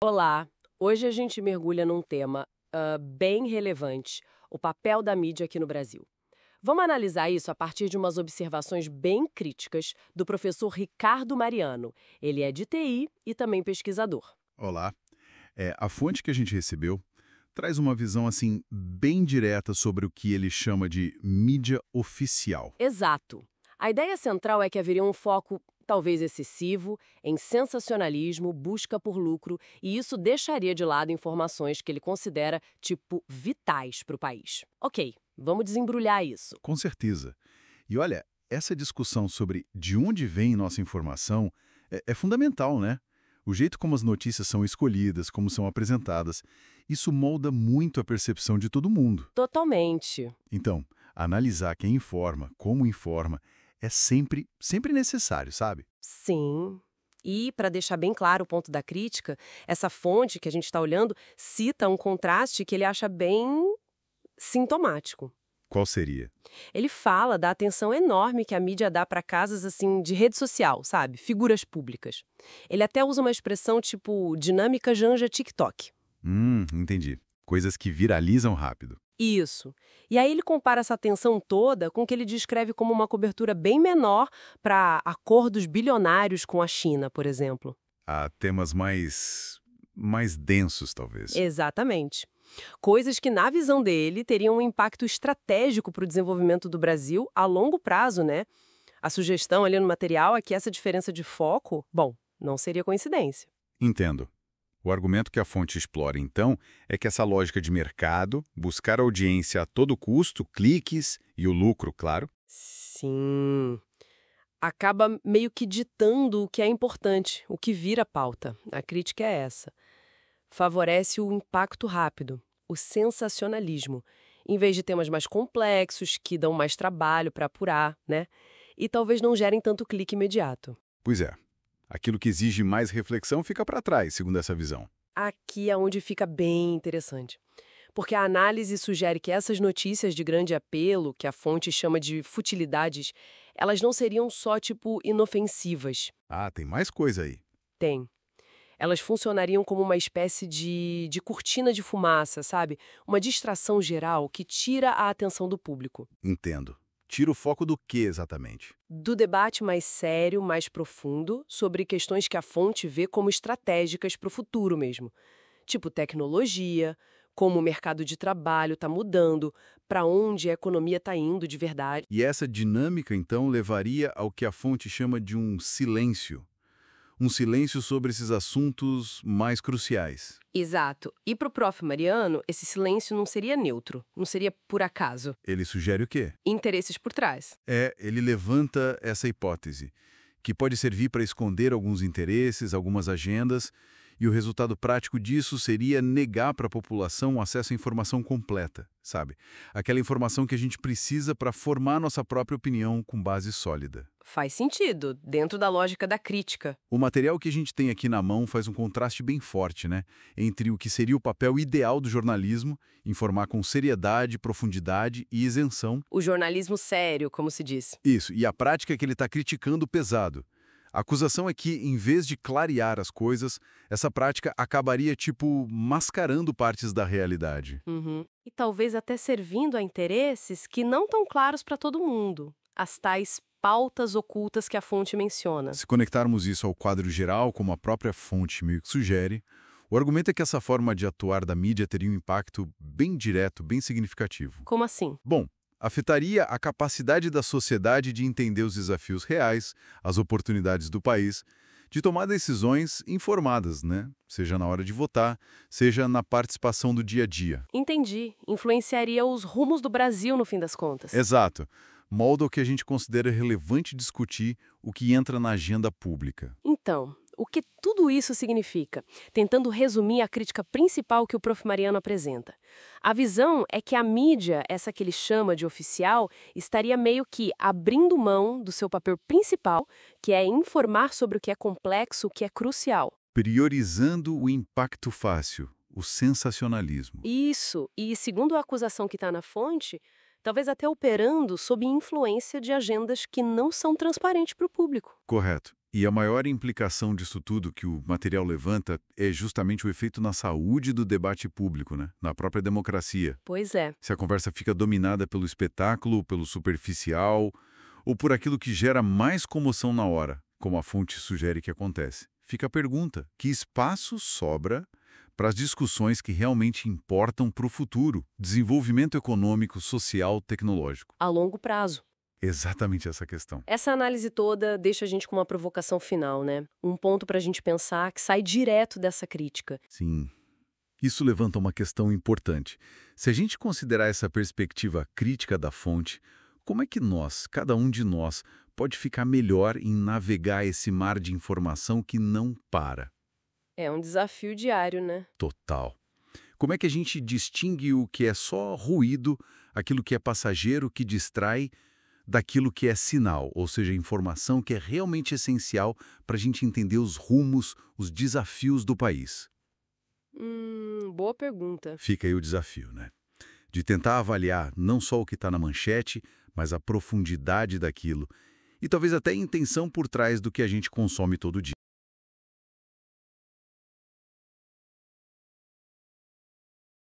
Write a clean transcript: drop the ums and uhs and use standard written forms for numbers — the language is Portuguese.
Olá! Hoje a gente mergulha num tema bem relevante, o papel da mídia aqui no Brasil. Vamos analisar isso a partir de umas observações bem críticas do professor Ricardo Mariano. Ele é de TI e também pesquisador. Olá. A fonte que a gente recebeu traz uma visão assim bem direta sobre o que ele chama de mídia oficial. Exato. A ideia central é que haveria um foco, talvez excessivo, em sensacionalismo, busca por lucro, e isso deixaria de lado informações que ele considera, tipo, vitais para o país. Ok, vamos desembrulhar isso. Com certeza. E olha, essa discussão sobre de onde vem nossa informação é fundamental, né? O jeito como as notícias são escolhidas, como são apresentadas, isso molda muito a percepção de todo mundo. Totalmente. Então, analisar quem informa, como informa, é sempre necessário, sabe? Sim. E, para deixar bem claro o ponto da crítica, essa fonte que a gente está olhando cita um contraste que ele acha bem sintomático. Qual seria? Ele fala da atenção enorme que a mídia dá para casas assim de rede social, sabe? Figuras públicas. Ele até usa uma expressão tipo dinâmica Janja TikTok. Entendi. Coisas que viralizam rápido. Isso. E aí ele compara essa atenção toda com o que ele descreve como uma cobertura bem menor para acordos bilionários com a China, por exemplo. Há temas mais densos, talvez. Exatamente. Coisas que, na visão dele, teriam um impacto estratégico para o desenvolvimento do Brasil a longo prazo, né? A sugestão ali no material é que essa diferença de foco, bom, não seria coincidência. Entendo. O argumento que a fonte explora, então, é que essa lógica de mercado, buscar audiência a todo custo, cliques e o lucro, claro, Sim. Acaba meio que ditando o que é importante, o que vira pauta. A crítica é essa. Favorece o impacto rápido, o sensacionalismo, em vez de temas mais complexos, que dão mais trabalho para apurar, né? E talvez não gerem tanto clique imediato. pois é. Aquilo que exige mais reflexão fica para trás, segundo essa visão. Aqui é onde fica bem interessante. Porque a análise sugere que essas notícias de grande apelo, que a fonte chama de futilidades, elas não seriam só, tipo, inofensivas. Ah, tem mais coisa aí. Tem. Elas funcionariam como uma espécie de cortina de fumaça, sabe? Uma distração geral que tira a atenção do público. Entendo. Tira o foco do que exatamente? Do debate mais sério, mais profundo, sobre questões que a fonte vê como estratégicas para o futuro mesmo. Tipo tecnologia, como o mercado de trabalho está mudando, para onde a economia está indo de verdade. E essa dinâmica, então, levaria ao que a fonte chama de um silêncio. Um silêncio sobre esses assuntos mais cruciais. Exato. E para o Prof. Mariano, esse silêncio não seria neutro, não seria por acaso. Ele sugere o quê? Interesses por trás. Ele levanta essa hipótese, que pode servir para esconder alguns interesses, algumas agendas, e o resultado prático disso seria negar para a população o acesso à informação completa, sabe? Aquela informação que a gente precisa para formar nossa própria opinião com base sólida. Faz sentido, dentro da lógica da crítica. O material que a gente tem aqui na mão faz um contraste bem forte, né? Entre o que seria o papel ideal do jornalismo, informar com seriedade, profundidade e isenção. O jornalismo sério, como se diz. Isso, e a prática que ele está criticando pesado. A acusação é que, em vez de clarear as coisas, essa prática acabaria, tipo, mascarando partes da realidade. Uhum. E talvez até servindo a interesses que não estão claros para todo mundo. As tais pautas ocultas que a fonte menciona. Se conectarmos isso ao quadro geral, como a própria fonte meio que sugere, o argumento é que essa forma de atuar da mídia teria um impacto bem direto, bem significativo. Como assim? Bom, afetaria a capacidade da sociedade de entender os desafios reais, as oportunidades do país, de tomar decisões informadas, né? Seja na hora de votar, seja na participação do dia a dia. Entendi. Influenciaria os rumos do Brasil, no fim das contas. Exato. Molda o que a gente considera relevante discutir, o que entra na agenda pública. Então, o que tudo isso significa? Tentando resumir a crítica principal que o Prof. Mariano apresenta. A visão é que a mídia, essa que ele chama de oficial, estaria meio que abrindo mão do seu papel principal, que é informar sobre o que é complexo, o que é crucial. Priorizando o impacto fácil, o sensacionalismo. Isso, e segundo a acusação que está na fonte, talvez até operando sob influência de agendas que não são transparentes para o público. Correto. E a maior implicação disso tudo que o material levanta é justamente o efeito na saúde do debate público, né? Na própria democracia. Pois é. Se a conversa fica dominada pelo espetáculo, pelo superficial, ou por aquilo que gera mais comoção na hora, como a fonte sugere que acontece. Fica a pergunta: que espaço sobra para as discussões que realmente importam para o futuro? Desenvolvimento econômico, social, tecnológico. A longo prazo. Exatamente essa questão. Essa análise toda deixa a gente com uma provocação final, né? Um ponto para a gente pensar que sai direto dessa crítica. Sim. Isso levanta uma questão importante. Se a gente considerar essa perspectiva crítica da fonte, como é que nós, cada um de nós, pode ficar melhor em navegar esse mar de informação que não para? É um desafio diário, né? Total. Como é que a gente distingue o que é só ruído, aquilo que é passageiro, que distrai, daquilo que é sinal, ou seja, informação que é realmente essencial para a gente entender os rumos, os desafios do país? Boa pergunta. Fica aí o desafio, né? De tentar avaliar não só o que está na manchete, mas a profundidade daquilo e talvez até a intenção por trás do que a gente consome todo dia.